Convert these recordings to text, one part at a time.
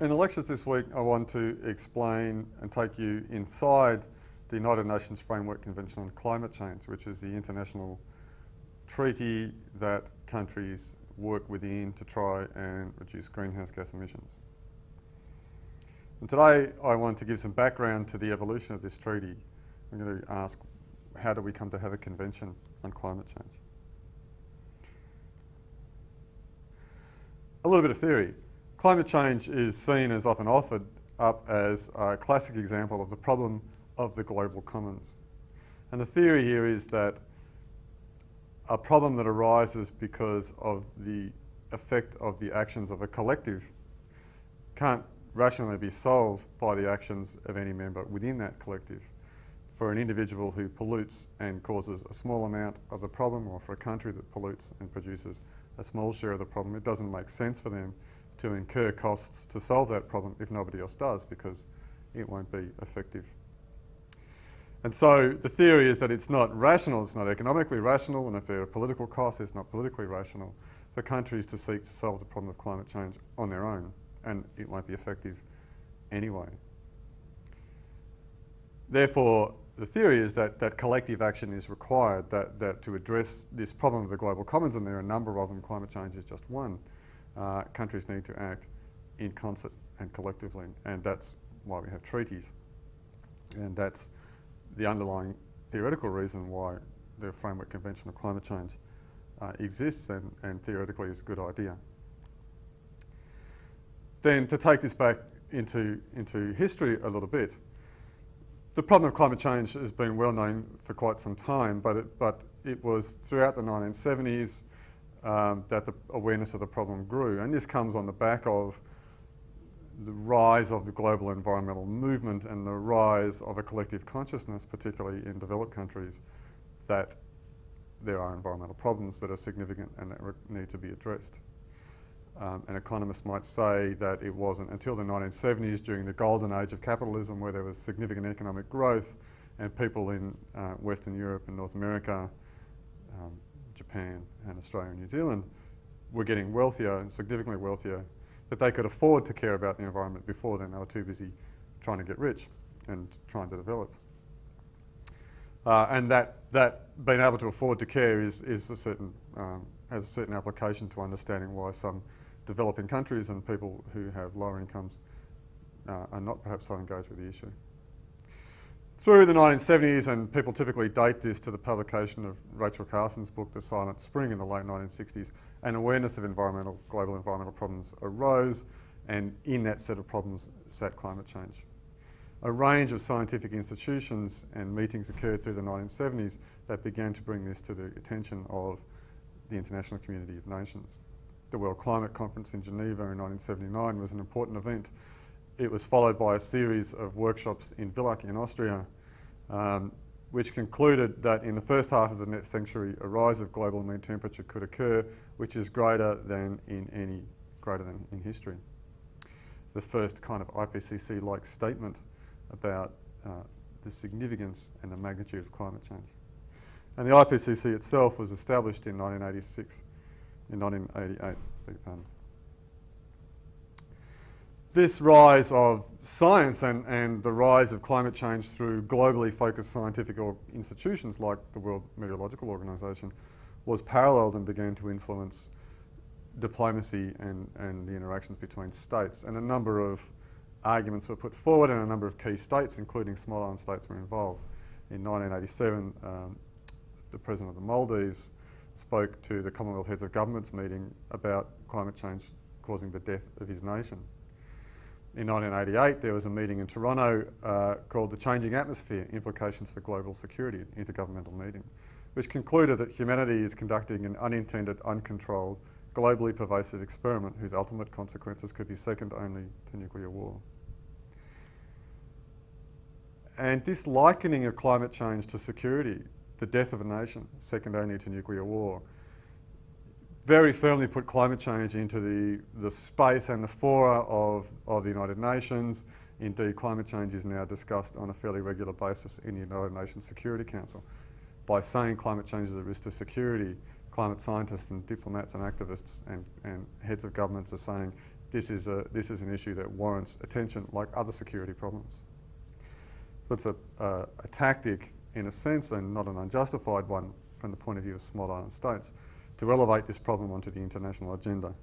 In the lectures this week, I want to explain and take you inside the United Nations Framework Convention on Climate Change, which is the international treaty that countries work within to try and reduce greenhouse gas emissions. And today, I want to give some background to the evolution of this treaty. I'm going to ask, how do we come to have a convention on climate change? A little bit of theory. Climate change is seen as often offered up as a classic example of the problem of the global commons. And the theory here is that a problem that arises because of the effect of the actions of a collective can't rationally be solved by the actions of any member within that collective. For an individual who pollutes and causes a small amount of the problem, or for a country that pollutes and produces a small share of the problem, it doesn't make sense for them to incur costs to solve that problem if nobody else does, because it won't be effective. And so the theory is that it's not rational, it's not economically rational, and if there are political costs, it's not politically rational for countries to seek to solve the problem of climate change on their own, and it won't be effective anyway. Therefore, the theory is that collective action is required, that to address this problem of the global commons, and there are a number of them, climate change is just one, countries need to act in concert and collectively, and that's why we have treaties. And that's the underlying theoretical reason why the Framework Convention of Climate Change exists, and theoretically is a good idea. Then to take this back into history a little bit, the problem of climate change has been well known for quite some time, but it was throughout the 1970s that the awareness of the problem grew. And this comes on the back of the rise of the global environmental movement and the rise of a collective consciousness, particularly in developed countries, that there are environmental problems that are significant and that need to be addressed. And economists might say that it wasn't until the 1970s, during the golden age of capitalism, where there was significant economic growth and people in Western Europe and North America, Japan and Australia and New Zealand were getting wealthier and significantly wealthier, that they could afford to care about the environment. Before then, they were too busy trying to get rich and trying to develop. And that being able to afford to care is a certain, has a certain application to understanding why some developing countries and people who have lower incomes are not perhaps so engaged with the issue. Through the 1970s, and people typically date this to the publication of Rachel Carson's book, The Silent Spring, in the late 1960s, an awareness of global environmental problems arose, and in that set of problems sat climate change. A range of scientific institutions and meetings occurred through the 1970s that began to bring this to the attention of the international community of nations. The World Climate Conference in Geneva in 1979 was an important event. It was followed by a series of workshops in Villach in Austria, which concluded that in the first half of the next century, a rise of global mean temperature could occur, which is greater than in history. The first kind of IPCC-like statement about the significance and the magnitude of climate change. And the IPCC itself was established in 1988, beg your pardon. This rise of science and the rise of climate change through globally focused scientific institutions like the World Meteorological Organization was paralleled and began to influence diplomacy and the interactions between states. And a number of arguments were put forward, and a number of key states, including small island states, were involved. In 1987, the President of the Maldives spoke to the Commonwealth Heads of Governments meeting about climate change causing the death of his nation. In 1988, there was a meeting in Toronto called The Changing Atmosphere, Implications for Global Security, an intergovernmental meeting, which concluded that humanity is conducting an unintended, uncontrolled, globally pervasive experiment whose ultimate consequences could be second only to nuclear war. And this likening of climate change to security, the death of a nation, second only to nuclear war, very firmly put climate change into the space and the fora of the United Nations. Indeed, climate change is now discussed on a fairly regular basis in the United Nations Security Council. By saying climate change is a risk to security, climate scientists and diplomats and activists and heads of governments are saying this is an issue that warrants attention like other security problems. So it's a tactic in a sense, and not an unjustified one from the point of view of small island states, to elevate this problem onto the international agenda.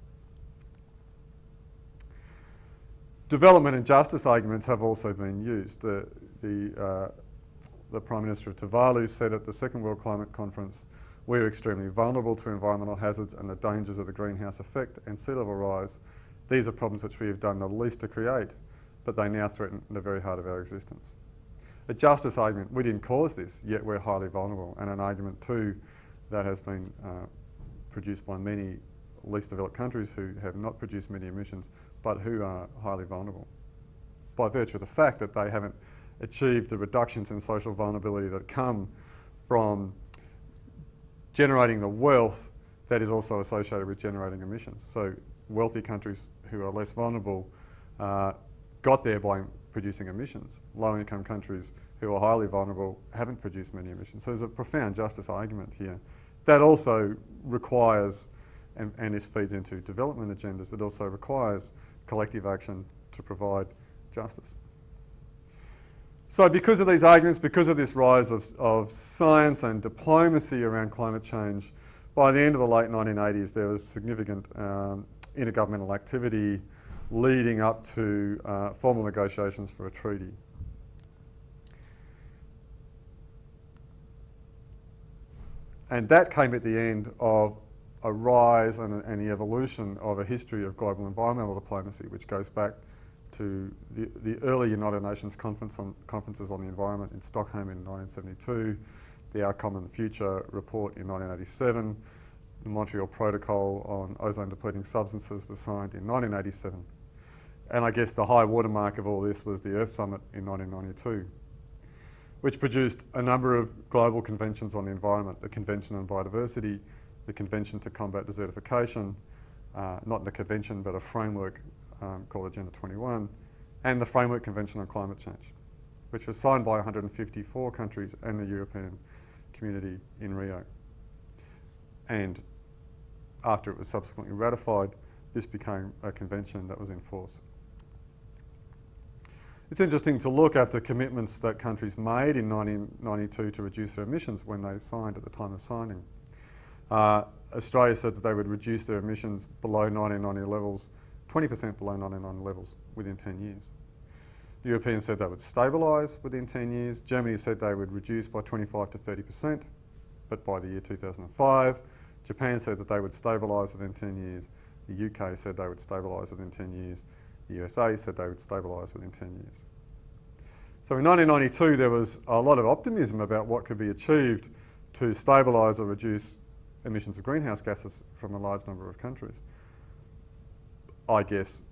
Development and justice arguments have also been used. The Prime Minister of Tuvalu said at the Second World Climate Conference, "We are extremely vulnerable to environmental hazards and the dangers of the greenhouse effect and sea level rise. These are problems which we have done the least to create, but they now threaten the very heart of our existence." A justice argument, we didn't cause this, yet we're highly vulnerable, and an argument too that has been produced by many least developed countries who have not produced many emissions, but who are highly vulnerable by virtue of the fact that they haven't achieved the reductions in social vulnerability that come from generating the wealth that is also associated with generating emissions. So wealthy countries who are less vulnerable got there by producing emissions. Low-income countries who are highly vulnerable haven't produced many emissions. So there's a profound justice argument here. That also requires, and this feeds into development agendas, it also requires collective action to provide justice. So because of these arguments, because of this rise of science and diplomacy around climate change, by the end of the late 1980s there was significant intergovernmental activity leading up to formal negotiations for a treaty. And that came at the end of a rise and the evolution of a history of global environmental diplomacy, which goes back to the early United Nations conferences on the environment in Stockholm in 1972, the Our Common Future report in 1987, the Montreal Protocol on ozone depleting substances was signed in 1987. And I guess the high watermark of all this was the Earth Summit in 1992, which produced a number of global conventions on the environment, the Convention on Biodiversity, the Convention to Combat Desertification, not a convention but a framework called Agenda 21, and the Framework Convention on Climate Change, which was signed by 154 countries and the European community in Rio. And after it was subsequently ratified, this became a convention that was in force. It's interesting to look at the commitments that countries made in 1992 to reduce their emissions when they signed at the time of signing. Australia said that they would reduce their emissions below 1990 levels, 20% below 1990 levels within 10 years. The Europeans said they would stabilise within 10 years. Germany said they would reduce by 25 to 30%, but by the year 2005. Japan said that they would stabilise within 10 years. The UK said they would stabilise within 10 years. The USA said they would stabilise within 10 years. So in 1992 there was a lot of optimism about what could be achieved to stabilise or reduce emissions of greenhouse gases from a large number of countries. I guess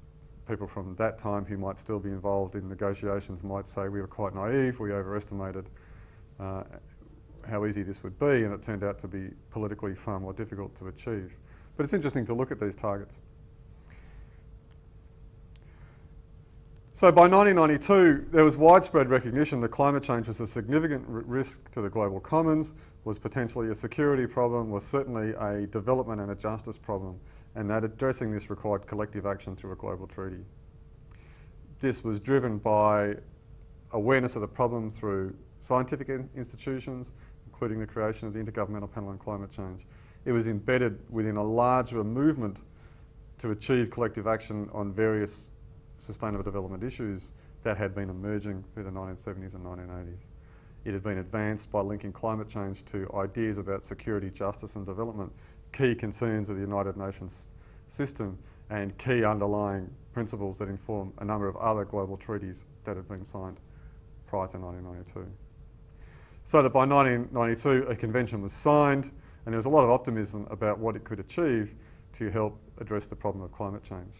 people from that time who might still be involved in negotiations might say we were quite naive, we overestimated how easy this would be, and it turned out to be politically far more difficult to achieve. But it's interesting to look at these targets. So by 1992, there was widespread recognition that climate change was a significant risk to the global commons, was potentially a security problem, was certainly a development and a justice problem, and that addressing this required collective action through a global treaty. This was driven by awareness of the problem through scientific institutions, including the creation of the Intergovernmental Panel on Climate Change. It was embedded within a larger movement to achieve collective action on various sustainable development issues that had been emerging through the 1970s and 1980s. It had been advanced by linking climate change to ideas about security, justice and development, key concerns of the United Nations system and key underlying principles that inform a number of other global treaties that had been signed prior to 1992. So that by 1992 a convention was signed and there was a lot of optimism about what it could achieve to help address the problem of climate change.